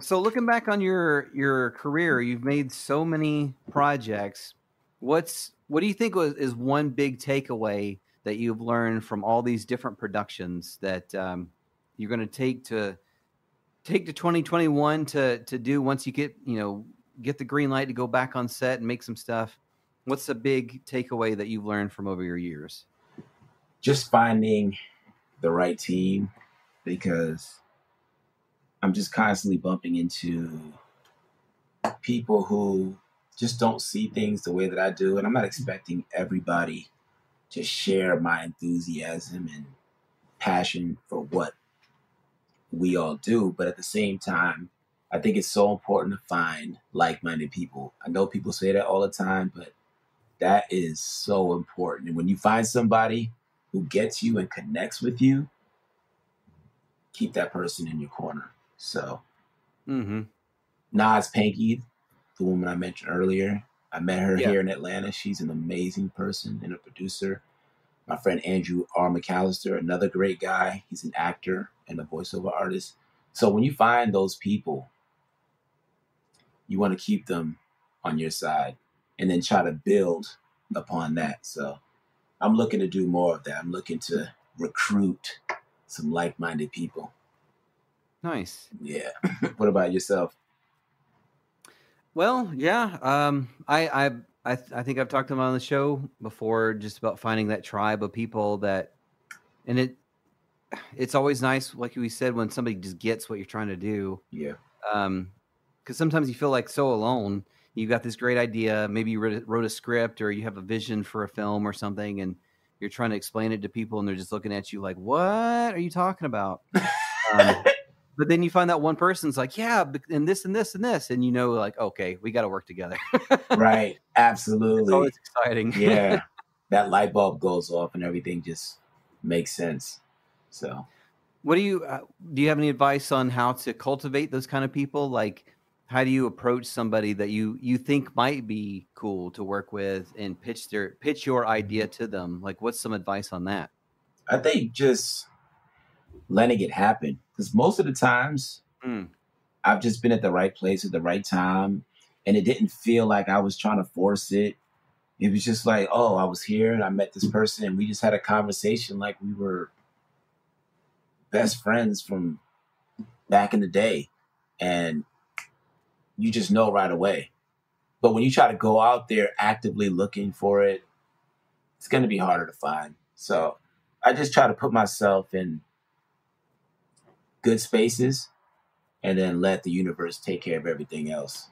So looking back on your career, you've made so many projects. What do you think is one big takeaway that you've learned from all these different productions that you're going to take to 2021 to do once you get the green light to go back on set and make some stuff? What's the big takeaway that you've learned from over your years? Just finding the right team, because I'm just constantly bumping into people who just don't see things the way that I do. And I'm not expecting everybody to share my enthusiasm and passion for what we all do. But at the same time, I think it's so important to find like-minded people. I know people say that all the time, but that is so important. And when you find somebody who gets you and connects with you, keep that person in your corner. So Nas Panky, the woman I mentioned earlier, I met her here in Atlanta. She's an amazing person and a producer. My friend Andrew R. McAllister, another great guy. He's an actor and a voiceover artist. So when you find those people, you want to keep them on your side and then try to build upon that. So I'm looking to do more of that. I'm looking to recruit some like-minded people. Nice. Yeah. What about yourself? Well, yeah. I think I've talked about on the show before, just about finding that tribe of people and it's always nice, like we said, when somebody just gets what you're trying to do. Yeah. Because sometimes you feel like so alone. You've got this great idea. Maybe you wrote a script, or you have a vision for a film or something, and you're trying to explain it to people, and they're just looking at you like, "What are you talking about?" But then you find that one person's like, "Yeah, and this and this and this," and like, okay, we got to work together. Right. Absolutely. It's always exciting. Yeah. That light bulb goes off and everything just makes sense. So what do you have any advice on how to cultivate those kind of people? Like, how do you approach somebody that you think might be cool to work with and pitch your idea to them? Like, what's some advice on that? I think just letting it happen, because most of the times I've just been at the right place at the right time, and it didn't feel like I was trying to force it. It was just like, oh, I was here and I met this person and we just had a conversation like we were best friends from back in the day. And you just know right away. But when you try to go out there actively looking for it, it's going to be harder to find. So I just try to put myself in good spaces and then let the universe take care of everything else.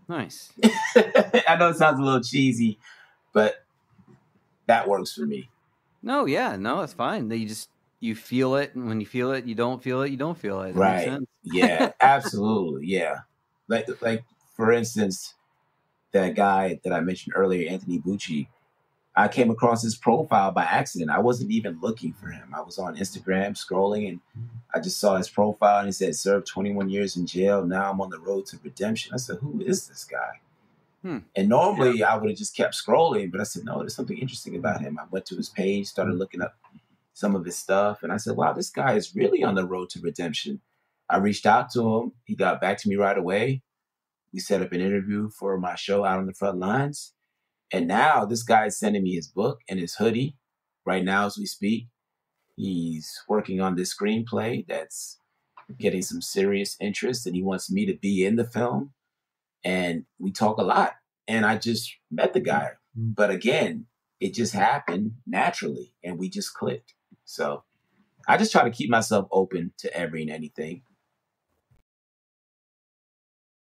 Nice. I know it sounds a little cheesy, but that works for me. No, it's fine. You feel it, and when you feel it, you don't feel it. You don't feel it. That right. Makes sense. Yeah, absolutely. Yeah. Like for instance, that guy that I mentioned earlier, Anthony Bucci, I came across his profile by accident. I wasn't even looking for him. I was on Instagram scrolling and I just saw his profile and it said, served 21 years in jail. Now I'm on the road to redemption. I said, who is this guy? And normally I would have just kept scrolling, but I said, no, there's something interesting about him. I went to his page, started looking up some of his stuff. And I said, wow, this guy is really on the road to redemption. I reached out to him. He got back to me right away. We set up an interview for my show Out on the Front Lines. And now this guy is sending me his book and his hoodie right now as we speak. He's working on this screenplay that's getting some serious interest, and he wants me to be in the film. And we talk a lot. And I just met the guy. But again, it just happened naturally, and we just clicked. So I just try to keep myself open to every and anything.